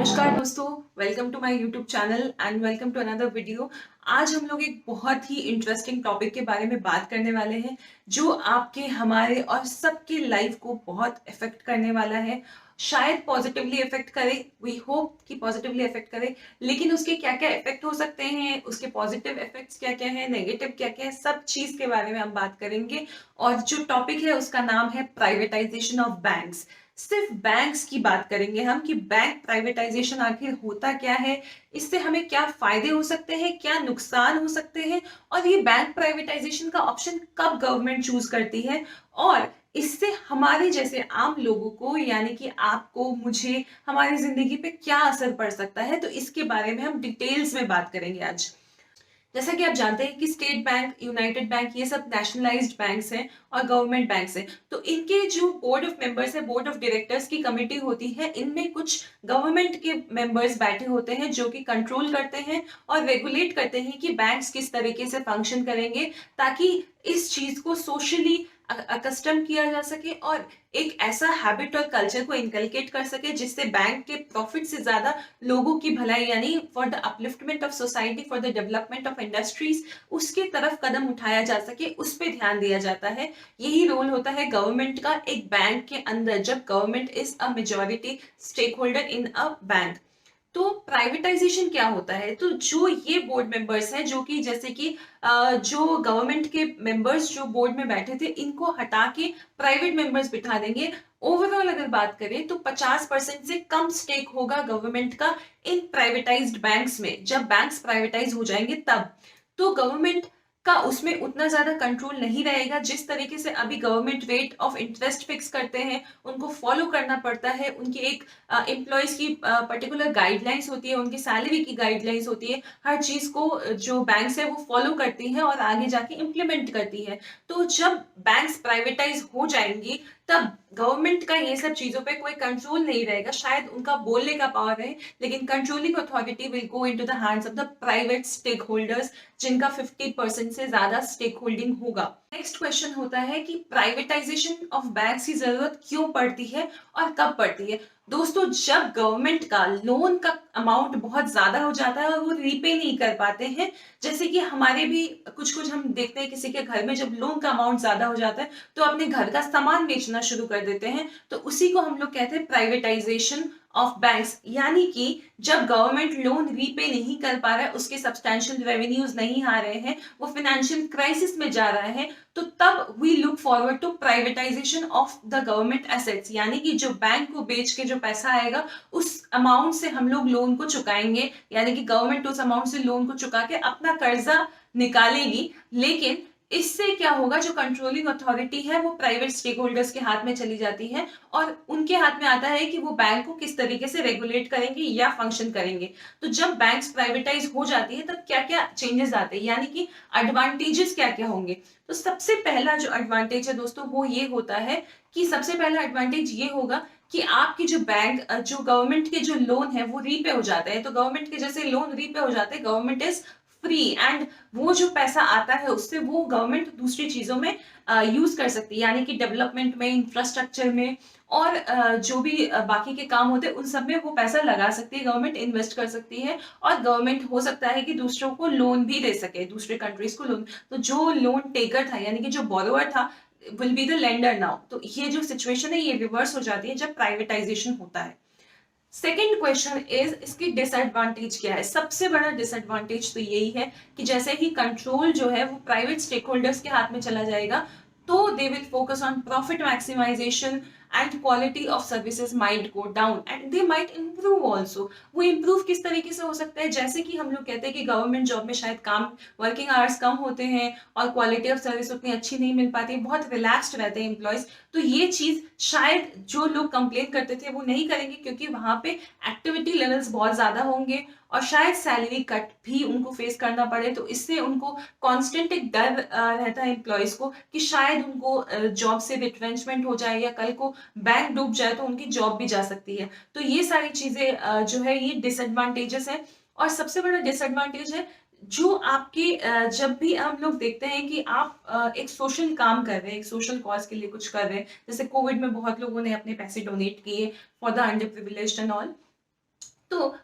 नमस्कार दोस्तों, welcome to my YouTube channel and welcome to another video. आज हम लोग एक बहुत ही इंटरेस्टिंग टॉपिक के बारे में बात करने वाले हैं जो आपके हमारे और सबके लाइफ को बहुत इफेक्ट करने वाला है। शायद पॉजिटिवली इफेक्ट करे, वी होप कि पॉजिटिवली इफेक्ट करे, लेकिन उसके क्या क्या इफेक्ट हो सकते हैं, उसके पॉजिटिव इफेक्ट्स क्या क्या है, नेगेटिव क्या क्या है, सब चीज के बारे में हम बात करेंगे। और जो टॉपिक है उसका नाम है प्राइवेटाइजेशन ऑफ बैंक्स। सिर्फ बैंक्स की बात करेंगे हम कि बैंक प्राइवेटाइजेशन आखिर होता क्या है, इससे हमें क्या फायदे हो सकते हैं, क्या नुकसान हो सकते हैं, और ये बैंक प्राइवेटाइजेशन का ऑप्शन कब गवर्नमेंट चूज करती है, और इससे हमारे जैसे आम लोगों को यानी कि आपको मुझे हमारी जिंदगी पे क्या असर पड़ सकता है, तो इसके बारे में हम डिटेल्स में बात करेंगे आज। जैसा कि आप जानते हैं कि स्टेट बैंक, यूनाइटेड बैंक, ये सब नेशनलाइज्ड बैंक्स हैं और गवर्नमेंट बैंक्स हैं। तो इनके जो बोर्ड ऑफ मेंबर्स है, बोर्ड ऑफ डायरेक्टर्स की कमेटी होती है, इनमें कुछ गवर्नमेंट के मेंबर्स बैठे होते हैं जो कि कंट्रोल करते हैं और रेगुलेट करते हैं कि बैंक्स किस तरीके से फंक्शन करेंगे, ताकि इस चीज को सोशली अकस्टम किया जा सके और एक ऐसा हैबिट और कल्चर को इनकलकेट कर सके जिससे बैंक के प्रॉफिट से ज्यादा लोगों की भलाई यानी for the upliftment of society, for the development of industries, उसके तरफ कदम उठाया जा सके, उस पर ध्यान दिया जाता है। यही रोल होता है गवर्नमेंट का एक बैंक के अंदर, जब government is a majority stakeholder in a bank. तो प्राइवेटाइजेशन क्या होता है, तो जो ये बोर्ड मेंबर्स हैं जो कि जैसे कि जो गवर्नमेंट के मेंबर्स जो बोर्ड में बैठे थे, इनको हटा के प्राइवेट मेंबर्स बिठा देंगे। ओवरऑल अगर बात करें तो 50% से कम स्टेक होगा गवर्नमेंट का इन प्राइवेटाइज्ड बैंक्स में। जब बैंक्स प्राइवेटाइज हो जाएंगे तब तो गवर्नमेंट का उसमें उतना ज्यादा कंट्रोल नहीं रहेगा। जिस तरीके से अभी government rate of interest fix करते हैं, उनको फॉलो करना पड़ता है, उनकी एक एम्प्लॉयज की पर्टिकुलर गाइडलाइंस होती है, उनकी सैलरी की गाइडलाइंस होती है, हर चीज को जो बैंक्स है वो फॉलो करती है और आगे जाके इम्प्लीमेंट करती है। तो जब बैंक्स प्राइवेटाइज हो जाएंगी तब गवर्नमेंट का ये सब चीजों पे कोई कंट्रोल नहीं रहेगा। शायद उनका बोलने का पावर है, लेकिन controlling authority will go into the hands of the private stakeholders, जिनका 50% से ज्यादा स्टेक होल्डिंग होगा। नेक्स्ट क्वेश्चन होता है कि प्राइवेटाइजेशन ऑफ बैंक्स की जरूरत क्यों पड़ती है और कब पड़ती है। दोस्तों, जब गवर्नमेंट का लोन का अमाउंट बहुत ज्यादा हो जाता है और वो रीपे नहीं कर पाते हैं, जैसे कि हमारे भी कुछ कुछ हम देखते हैं किसी के घर में जब लोन का अमाउंट ज्यादा हो जाता है तो अपने घर का सामान बेचना शुरू कर देते हैं, तो उसी को हम लोग कहते हैं प्राइवेटाइजेशन ऑफ बैंक्स। यानी कि जब गवर्नमेंट लोन रीपे नहीं कर पा रहा है, उसके सब्सटैंशियल रेवेन्यूज नहीं आ रहे हैं, वो फाइनेंशियल क्राइसिस में जा रहा है, तो तब we look forward to privatisation of the government assets. यानी कि जो बैंक को बेच के जो पैसा आएगा उस अमाउंट से हम लोग लोन को चुकाएंगे, यानी कि गवर्नमेंट उस अमाउंट से लोन को चुका के अपना कर्जा निकालेगी। लेकिन इससे क्या होगा, जो कंट्रोलिंग अथॉरिटी है वो प्राइवेट स्टेक होल्डर्स के हाथ में चली जाती है और उनके हाथ में आता है कि वो बैंक को किस तरीके से रेगुलेट करेंगे या फंक्शन करेंगे। तो जब बैंक्स प्राइवेटाइज हो जाती है तब क्या क्या चेंजेस आते हैं, यानी कि एडवांटेजेस क्या क्या होंगे। तो सबसे पहला जो एडवांटेज है दोस्तों वो ये होता है कि सबसे पहला एडवांटेज ये होगा कि आपकी जो बैंक जो गवर्नमेंट के जो लोन है वो रीपे हो जाते हैं। तो गवर्नमेंट के जैसे लोन रीपे हो जाते हैं, गवर्नमेंट इज फ्री एंड वो जो पैसा आता है उससे वो गवर्नमेंट दूसरी चीजों में यूज कर सकती है, यानी कि डेवलपमेंट में, इंफ्रास्ट्रक्चर में, और जो भी बाकी के काम होते हैं उन सब में वो पैसा लगा सकती है, गवर्नमेंट इन्वेस्ट कर सकती है। और गवर्नमेंट हो सकता है कि दूसरों को लोन भी दे सके, दूसरे कंट्रीज को लोन। तो जो लोन टेकर था यानी कि जो बोरोवर था will be the lender now. तो ये जो सिचुएशन है ये रिवर्स हो जाती है जब प्राइवेटाइजेशन होता है। सेकेंड क्वेश्चन इज इसकी डिसएडवांटेज क्या है। सबसे बड़ा डिसएडवांटेज तो यही है कि जैसे ही कंट्रोल जो है वो प्राइवेट स्टेक होल्डर्स के हाथ में चला जाएगा तो they will focus on profit maximisation and quality of services might go down and they might improve also. वो इम्प्रूव किस तरीके से हो सकता है, जैसे कि हम लोग कहते हैं कि गवर्नमेंट जॉब में शायद काम वर्किंग आवर्स कम होते हैं और क्वालिटी ऑफ सर्विस उतनी अच्छी नहीं मिल पाती, बहुत रिलैक्स्ड रहते हैं एम्प्लॉयज। तो ये चीज शायद जो लोग कंप्लेन करते थे वो नहीं करेंगे, क्योंकि वहां पे एक्टिविटी लेवल्स बहुत ज्यादा होंगे और शायद सैलरी कट भी उनको फेस करना पड़े। तो इससे उनको कांस्टेंट एक डर रहता है एम्प्लॉयज को कि शायद उनको जॉब से रिट्रेंचमेंट हो जाए या कल को बैंक डूब जाए तो उनकी जॉब भी जा सकती है। तो ये सारी चीजें जो है ये डिसएडवांटेजेस है। और सबसे बड़ा डिसएडवांटेज है जो आपके जब भी हम लोग देखते हैं कि आप एक सोशल काम कर रहे हैं, एक सोशल कॉज के लिए कुछ कर रहे हैं, जैसे कोविड में बहुत लोगों ने अपने पैसे डोनेट किए for the under privileged and all, तो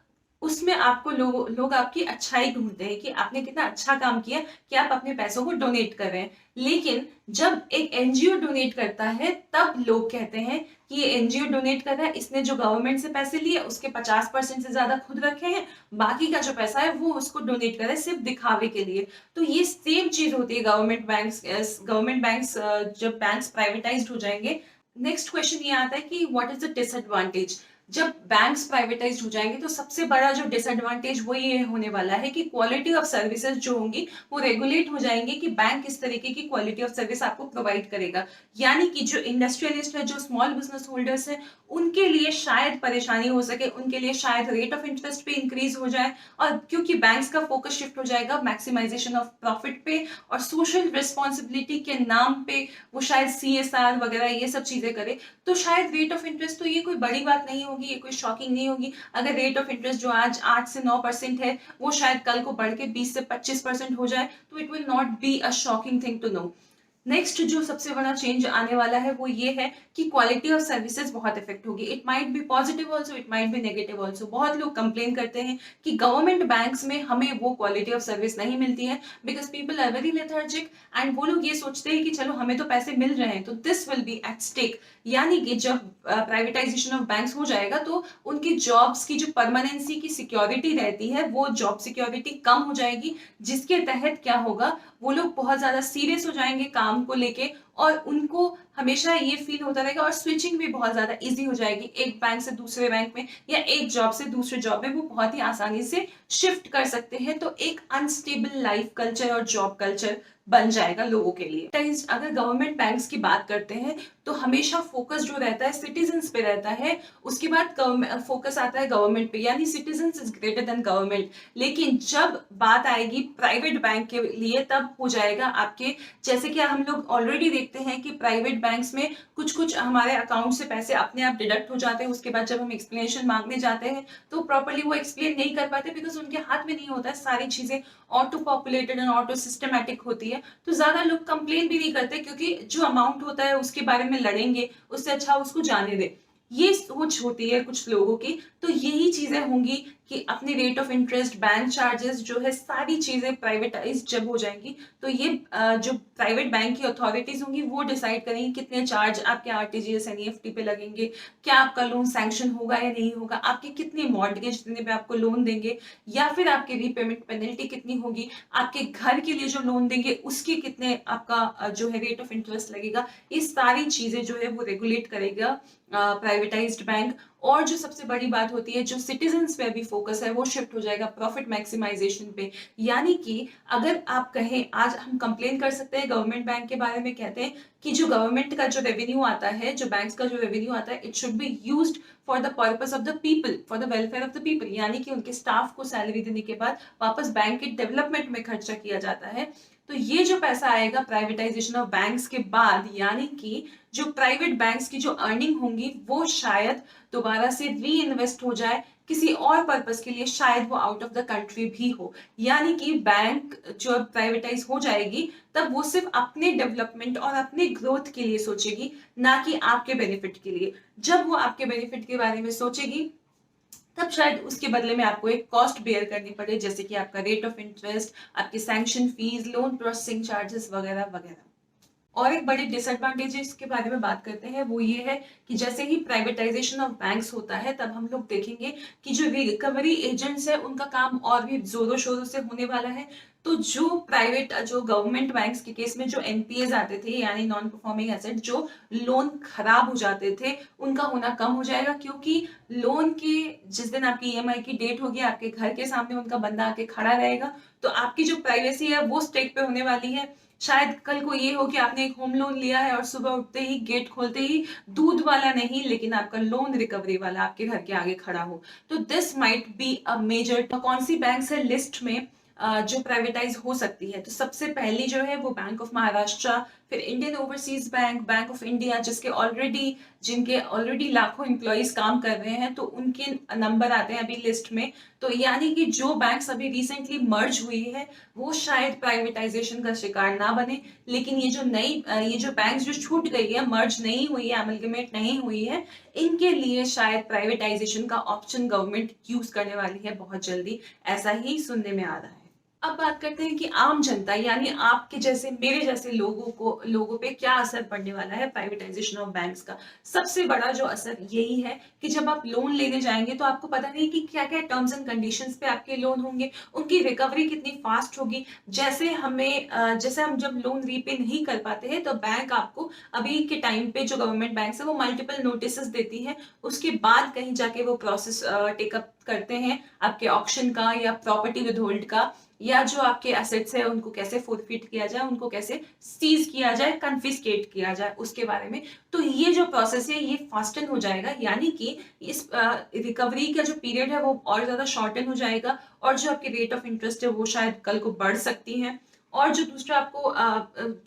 उसमें आपको लोग आपकी अच्छाई ढूंढते हैं कि आपने कितना अच्छा काम किया कि आप अपने पैसों को डोनेट कर रहे हैं। लेकिन जब एक एनजीओ डोनेट करता है तब लोग कहते हैं कि ये एनजीओ डोनेट कर रहा है, इसने जो गवर्नमेंट से पैसे लिए उसके 50% से ज्यादा खुद रखे हैं, बाकी का जो पैसा है वो उसको डोनेट कर रहा है सिर्फ दिखावे के लिए। तो ये सेम चीज होती है गवर्नमेंट बैंक्स जब बैंक्स प्राइवेटाइज्ड हो जाएंगे। नेक्स्ट क्वेश्चन ये आता है कि व्हाट इज द डिसएडवांटेज। जब बैंक्स प्राइवेटाइज्ड हो जाएंगे तो सबसे बड़ा जो डिसएडवांटेज वो ये होने वाला है कि क्वालिटी ऑफ सर्विसेज जो होंगी वो रेगुलेट हो जाएंगे कि बैंक किस तरीके की क्वालिटी ऑफ सर्विस आपको प्रोवाइड करेगा। यानी कि जो इंडस्ट्रियलिस्ट है, जो स्मॉल बिजनेस होल्डर्स है, उनके लिए शायद परेशानी हो सके, उनके लिए शायद रेट ऑफ इंटरेस्ट पे इंक्रीज हो जाए, और क्योंकि बैंक्स का फोकस शिफ्ट हो जाएगा मैक्सिमाइजेशन ऑफ प्रॉफिट पे और सोशल रिस्पॉन्सिबिलिटी के नाम पे वो शायद CSR वगैरह ये सब चीजें करे। तो शायद रेट ऑफ इंटरेस्ट, तो ये कोई बड़ी बात नहीं होगी, ये कोई शॉकिंग नहीं होगी अगर रेट ऑफ इंटरेस्ट जो आज 8 से 9% है वो शायद कल को बढ़ के 20 से 25% हो जाए, तो it will not be a shocking thing to know. Next जो सबसे बड़ा चेंज आने वाला है वो ये है कि क्वालिटी ऑफ सर्विसेज बहुत इफेक्ट होगी। It might be positive also, it might be negative also. बहुत लोग कंप्लेन करते हैं कि गवर्नमेंट बैंक्स में हमें वो क्वालिटी ऑफ सर्विस नहीं मिलती है because people are very lethargic, and वो लोग ये सोचते हैं कि चलो हमें तो पैसे मिल रहे हैं तो this will be at stake. यानी कि जब प्राइवेटाइजेशन ऑफ बैंक्स हो जाएगा तो उनकी जॉब्स की जो परमानेंसी की सिक्योरिटी रहती है वो जॉब सिक्योरिटी कम हो जाएगी, जिसके तहत क्या होगा, वो लोग बहुत ज्यादा सीरियस हो जाएंगे काम को लेके और उनको हमेशा ये फील होता रहेगा, और स्विचिंग भी बहुत ज्यादा इजी हो जाएगी एक बैंक से दूसरे बैंक में या एक जॉब से दूसरे जॉब में वो बहुत ही आसानी से शिफ्ट कर सकते हैं। तो एक अनस्टेबल लाइफ कल्चर और जॉब कल्चर बन जाएगा लोगों के लिए। अगर गवर्नमेंट बैंक्स की बात करते हैं तो हमेशा फोकस जो रहता है सिटीजन्स पे रहता है, उसके बाद फोकस आता है गवर्नमेंट पे, यानी citizens is greater than government. लेकिन जब बात आएगी प्राइवेट बैंक के लिए तब हो जाएगा आपके, जैसे कि हम लोग ऑलरेडी देखते हैं कि प्राइवेट बैंक्स में कुछ कुछ हमारे अकाउंट से पैसे अपने आप डिडक्ट हो जाते हैं, उसके बाद जब हम एक्सप्लेनेशन मांगने जाते हैं तो प्रॉपरली वो एक्सप्लेन नहीं कर पाते बिकॉज उनके हाथ में नहीं होता है, सारी चीजें auto populated and auto systematic होती है। तो ज्यादा लोग कंप्लेन भी नहीं करते क्योंकि जो अमाउंट होता है उसके बारे में लड़ेंगे, उससे अच्छा उसको जाने दे, ये सोच होती है कुछ लोगों की। तो यही चीजें होंगी कि अपनी rate of interest, bank charges जो है, सारी चीजें प्राइवेटाइज जब हो जाएंगी तो ये जो प्राइवेट बैंक की अथॉरिटीज होंगी वो डिसाइड करेंगी कितने चार्ज आपके RTGS NEFT पे लगेंगे, क्या आपका लोन सैंक्शन होगा या नहीं होगा, आपके कितने मॉर्गेज देने पे आपको लोन देंगे, या फिर आपके रीपेमेंट पेनल्टी कितनी होगी, आपके घर के लिए जो लोन देंगे उसके कितने आपका जो है रेट ऑफ इंटरेस्ट लगेगा। ये सारी चीजें जो है वो रेगुलेट करेगा प्राइवेटाइज्ड बैंक। और जो सबसे बड़ी बात होती है, जो सिटीजन्स पे अभी फोकस है वो शिफ्ट हो जाएगा प्रॉफिट मैक्सिमाइजेशन पे। यानी कि अगर आप कहें, आज हम कंप्लेन कर सकते हैं गवर्नमेंट बैंक के बारे में, कहते हैं कि जो गवर्नमेंट का जो रेवेन्यू आता है, जो बैंक्स का जो रेवेन्यू आता है, it should be used for the purpose of the people, for the welfare of the people. यानी कि उनके स्टाफ को सैलरी देने के बाद वापस बैंक के डेवलपमेंट में खर्चा किया जाता है। तो ये जो पैसा आएगा प्राइवेटाइजेशन ऑफ बैंक्स के बाद, यानी कि जो प्राइवेट बैंक्स की जो अर्निंग होंगी वो शायद दोबारा से री इन्वेस्ट हो जाए किसी और पर्पस के लिए, शायद वो आउट ऑफ द कंट्री भी हो। यानी कि बैंक जो प्राइवेटाइज हो जाएगी तब वो सिर्फ अपने डेवलपमेंट और अपने ग्रोथ के लिए सोचेगी, ना कि आपके बेनिफिट के लिए। जब वो आपके बेनिफिट के बारे में सोचेगी तब शायद उसके बदले में आपको एक कॉस्ट बेयर करनी पड़े, जैसे कि आपका रेट ऑफ इंटरेस्ट, आपकी sanction fees, loan processing charges वगैरह वगैरह। और एक बड़े डिसएडवांटेजेस के बारे में बात करते हैं, वो ये है कि जैसे ही प्राइवेटाइजेशन ऑफ बैंक्स होता है तब हम लोग देखेंगे कि जो रिकवरी एजेंट्स है उनका काम और भी जोरों शोरों से होने वाला है। तो जो गवर्नमेंट बैंक्स के केस में जो NPAs आते थे, यानी नॉन परफॉर्मिंग एसेट, जो लोन खराब हो जाते थे, उनका होना कम हो जाएगा, क्योंकि लोन के जिस दिन आपकी EMI की डेट होगी आपके घर के सामने उनका बंदा आके खड़ा रहेगा, तो आपकी जो प्राइवेसी है वो स्टेक पे होने वाली है। शायद कल को ये हो कि आपने एक होम लोन लिया है और सुबह उठते ही, गेट खोलते ही, दूध वाला नहीं लेकिन आपका लोन रिकवरी वाला आपके घर के आगे खड़ा हो। तो this might be a major. कौन सी बैंक है लिस्ट में जो प्राइवेटाइज हो सकती है, तो सबसे पहली जो है वो बैंक ऑफ महाराष्ट्र, फिर Indian overseas bank, bank of India, जिनके ऑलरेडी लाखों एम्प्लॉयज काम कर रहे हैं, तो उनके नंबर आते हैं अभी लिस्ट में। तो यानी कि जो बैंक्स अभी रिसेंटली मर्ज हुई है वो शायद प्राइवेटाइजेशन का शिकार ना बने। लेकिन ये जो बैंक्स जो छूट गई है, मर्ज नहीं हुई है, अमलगमेट नहीं हुई है, इनके लिए शायद प्राइवेटाइजेशन का ऑप्शन गवर्नमेंट यूज करने वाली है बहुत जल्दी, ऐसा ही सुनने में आ रहा है। अब बात करते हैं कि आम जनता यानी आपके जैसे मेरे जैसे लोगों पे क्या असर पड़ने वाला है प्राइवेटाइजेशन ऑफ बैंक्स का। सबसे बड़ा जो असर यही है कि जब आप लोन लेने जाएंगे तो आपको पता नहीं कि क्या क्या टर्म्स एंड कंडीशंस पे आपके लोन होंगे, उनकी रिकवरी कितनी फास्ट होगी। जैसे हम जब लोन रीपे नहीं कर पाते हैं तो बैंक आपको अभी के टाइम पे जो गवर्नमेंट बैंक है वो मल्टीपल नोटिस देती है, उसके बाद कहीं जाके वो प्रोसेस टेकअप करते हैं आपके ऑक्शन का या प्रॉपर्टी विदहोल्ड का, या जो आपके एसेट्स है उनको कैसे फोरफिट किया जाए, उनको कैसे सीज किया जाए, कन्फिस्केट किया जाए, उसके बारे में। तो ये जो प्रोसेस है ये फास्टन हो जाएगा, यानी कि इस रिकवरी का जो पीरियड है वो और ज्यादा शॉर्टन हो जाएगा, और जो आपकी रेट ऑफ इंटरेस्ट है वो शायद कल को बढ़ सकती है। और जो दूसरा आपको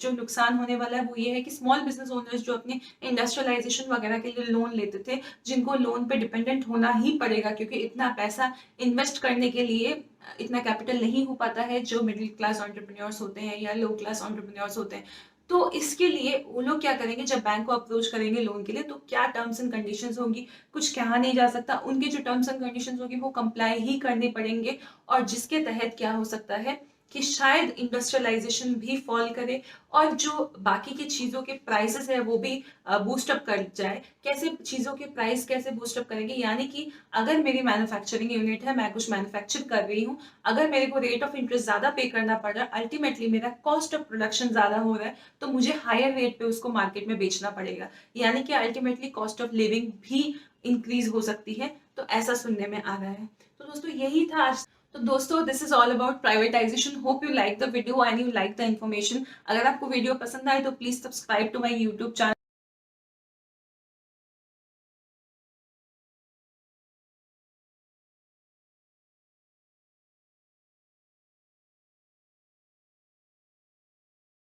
जो नुकसान होने वाला है वो ये है कि स्मॉल बिजनेस ओनर्स जो अपने इंडस्ट्रियलाइजेशन वगैरह के लिए लोन लेते थे, जिनको लोन पे डिपेंडेंट होना ही पड़ेगा क्योंकि इतना पैसा इन्वेस्ट करने के लिए इतना कैपिटल नहीं हो पाता है जो मिडिल क्लास एंटरप्रेन्योर्स होते हैं या लो क्लास एंटरप्रेन्योर्स होते हैं। तो इसके लिए वो लोग क्या करेंगे, जब बैंक को अप्रोच करेंगे लोन के लिए तो क्या टर्म्स एंड कंडीशंस होंगी, कुछ कहा नहीं जा सकता, उनके जो टर्म्स एंड कंडीशंस होंगी वो कंप्लाई ही करने पड़ेंगे। और जिसके तहत क्या हो सकता है कि शायद इंडस्ट्रियलाइजेशन भी फॉल करे और जो बाकी की चीजों के प्राइसेस है वो भी बूस्टअप कर जाए। कैसे चीजों के प्राइस कैसे बूस्टअप करेंगे, यानी कि अगर मेरी मैन्युफैक्चरिंग यूनिट है, मैं कुछ मैन्युफैक्चर कर रही हूँ, अगर मेरे को रेट ऑफ इंटरेस्ट ज्यादा पे करना पड़ रहा है, अल्टीमेटली मेरा कॉस्ट ऑफ प्रोडक्शन ज्यादा हो रहा है, तो मुझे हायर रेट पे उसको मार्केट में बेचना पड़ेगा, यानी कि अल्टीमेटली कॉस्ट ऑफ लिविंग भी इंक्रीज हो सकती है। तो ऐसा सुनने में आ रहा है। तो दोस्तों यही था आज। तो दोस्तों this is all about privatisation. Hope you like the video and you like the information. अगर आपको वीडियो पसंद आए तो please subscribe to my YouTube channel.